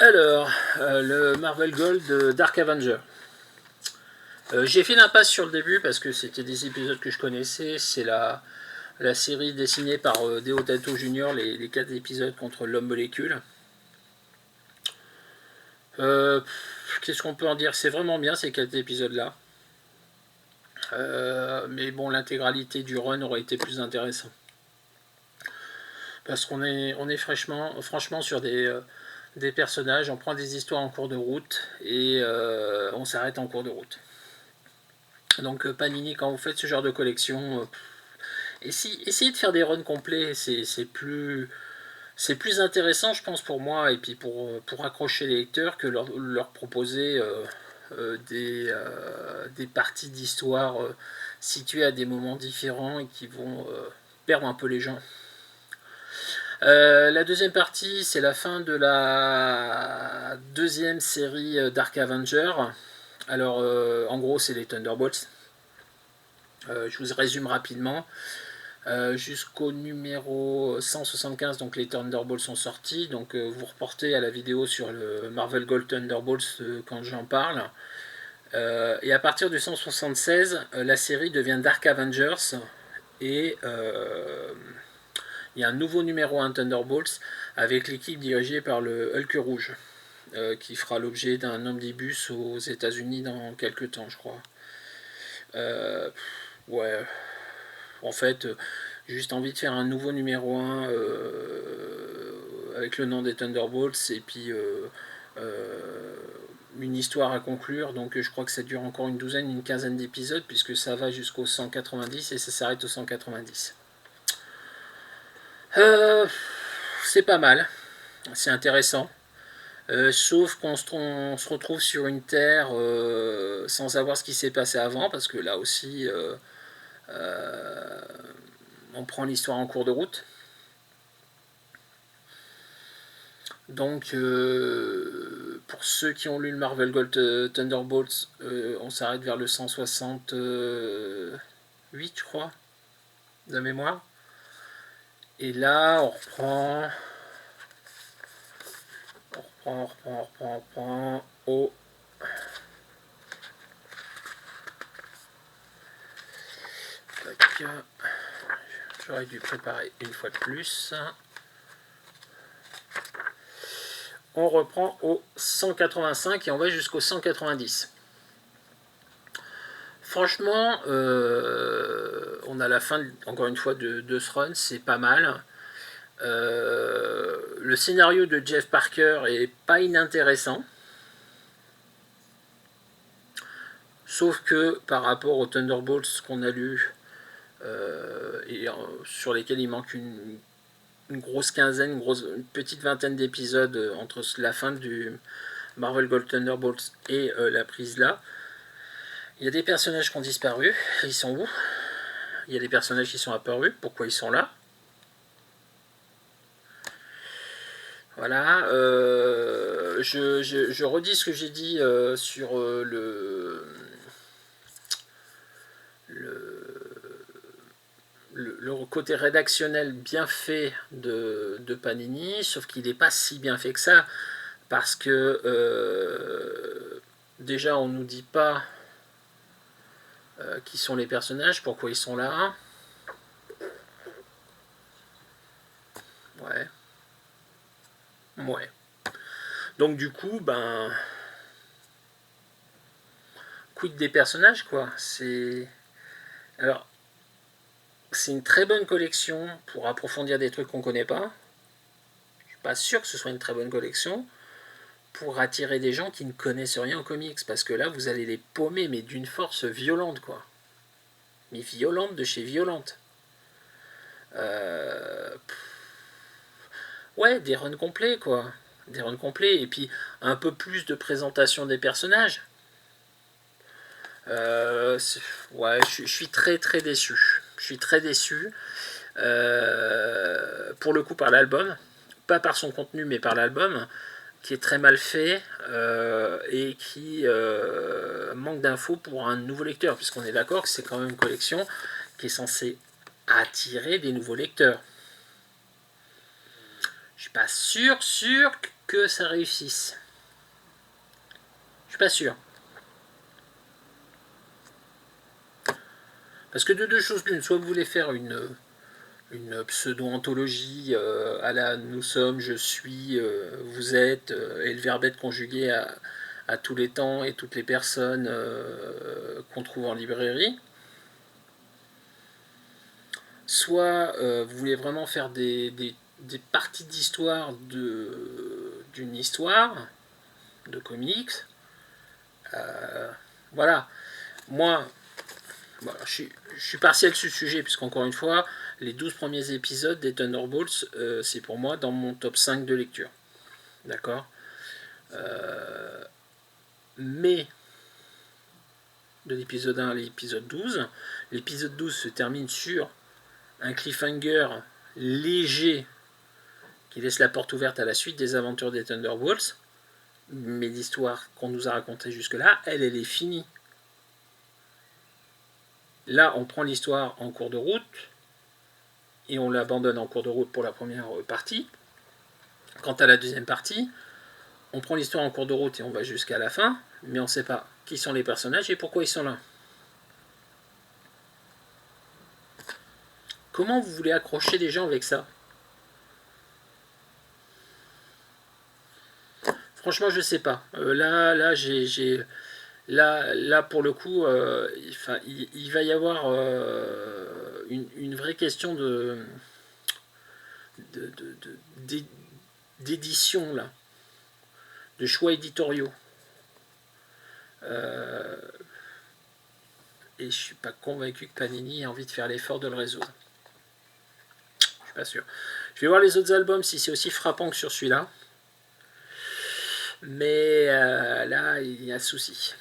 Alors, le Marvel Gold Dark Avenger. J'ai fait l'impasse sur le début parce que c'était des épisodes que je connaissais. C'est la série dessinée par Deodato Junior, les 4 épisodes contre l'homme molécule. Qu'est-ce qu'on peut en dire? C'est vraiment bien ces 4 épisodes-là. Mais bon, l'intégralité du run aurait été plus intéressant. Parce qu'on est franchement sur des personnages, on prend des histoires en cours de route et on s'arrête en cours de route. Donc Panini, quand vous faites ce genre de collection, essayez de faire des runs complets, c'est plus intéressant, je pense, pour moi, et puis pour accrocher les lecteurs, que leur proposer des parties d'histoire situées à des moments différents et qui vont perdre un peu les gens. La deuxième partie, c'est la fin de la deuxième série Dark Avenger. Alors, en gros, c'est les Thunderbolts. Je vous résume rapidement. Jusqu'au numéro 175, donc les Thunderbolts sont sortis. Donc, vous reportez à la vidéo sur le Marvel Gold Thunderbolts quand j'en parle. Et à partir du 176, la série devient Dark Avengers. Et il y a un nouveau numéro 1 Thunderbolts avec l'équipe dirigée par le Hulk rouge, qui fera l'objet d'un omnibus aux États-Unis dans quelques temps, je crois. Ouais, en fait, juste envie de faire un nouveau numéro 1 avec le nom des Thunderbolts et puis une histoire à conclure. Donc je crois que ça dure encore une quinzaine d'épisodes puisque ça va jusqu'au 190 et ça s'arrête au 190. C'est pas mal, c'est intéressant. Sauf qu'on se retrouve sur une terre sans savoir ce qui s'est passé avant, parce que là aussi, on prend l'histoire en cours de route. Donc, pour ceux qui ont lu le Marvel Gold Thunderbolts, on s'arrête vers le 168, je crois, de mémoire. Et là, on reprend au... J'aurais dû préparer une fois de plus. On reprend au 185 et on va jusqu'au 190. Franchement, on a la fin, encore une fois, de ce run, c'est pas mal. Le scénario de Jeff Parker est pas inintéressant. Sauf que par rapport aux Thunderbolts qu'on a lu et sur lesquels il manque une grosse quinzaine, une petite vingtaine d'épisodes entre la fin du Marvel Gold Thunderbolts et la prise là, il y a des personnages qui ont disparu. Ils sont où? Il y a des personnages qui sont apparus. Pourquoi ils sont là? Voilà. Je redis ce que j'ai dit sur le côté rédactionnel bien fait de Panini, sauf qu'il n'est pas si bien fait que ça, parce que déjà on nous dit pas qui sont les personnages, pourquoi ils sont là. Ouais. Ouais. Donc du coup, ben... quid des personnages, quoi. C'est... Alors, c'est une très bonne collection pour approfondir des trucs qu'on connaît pas. Je suis pas sûr que ce soit une très bonne collection pour attirer des gens qui ne connaissent rien aux comics, parce que là, vous allez les paumer, mais d'une force violente, quoi. Mais violente de chez violente. Ouais, des runs complets, quoi. Des runs complets, et puis un peu plus de présentation des personnages. Ouais, je suis très très déçu. Je suis très déçu. Pour le coup, par l'album. Pas par son contenu, mais par l'album, qui est très mal fait et qui manque d'infos pour un nouveau lecteur, puisqu'on est d'accord que c'est quand même une collection qui est censée attirer des nouveaux lecteurs. Je suis pas sûr que ça réussisse. Je suis pas sûr. Parce que de deux choses l'une, soit vous voulez faire une pseudo-anthologie à la nous sommes, je suis, vous êtes, et le verbe être conjugué à tous les temps et toutes les personnes qu'on trouve en librairie. Soit vous voulez vraiment faire des parties d'histoire d'une histoire, de comics. Voilà. Moi, bon, je suis partiel sur ce sujet, puisqu'encore une fois, les 12 premiers épisodes des Thunderbolts, c'est pour moi dans mon top 5 de lecture. D'accord Mais, de l'épisode 1 à l'épisode 12, l'épisode 12 se termine sur un cliffhanger léger qui laisse la porte ouverte à la suite des aventures des Thunderbolts. Mais l'histoire qu'on nous a racontée jusque-là, elle est finie. Là, on prend l'histoire en cours de route et on l'abandonne en cours de route pour la première partie. Quant à la deuxième partie, on prend l'histoire en cours de route et on va jusqu'à la fin, mais on ne sait pas qui sont les personnages et pourquoi ils sont là. Comment vous voulez accrocher les gens avec ça? Franchement, je sais pas. Là, pour le coup, il va y avoir une vraie question d'édition là, de choix éditoriaux. Et je suis pas convaincu que Panini ait envie de faire l'effort de le résoudre. Je suis pas sûr. Je vais voir les autres albums si c'est aussi frappant que sur celui-là. Mais là, il y a souci.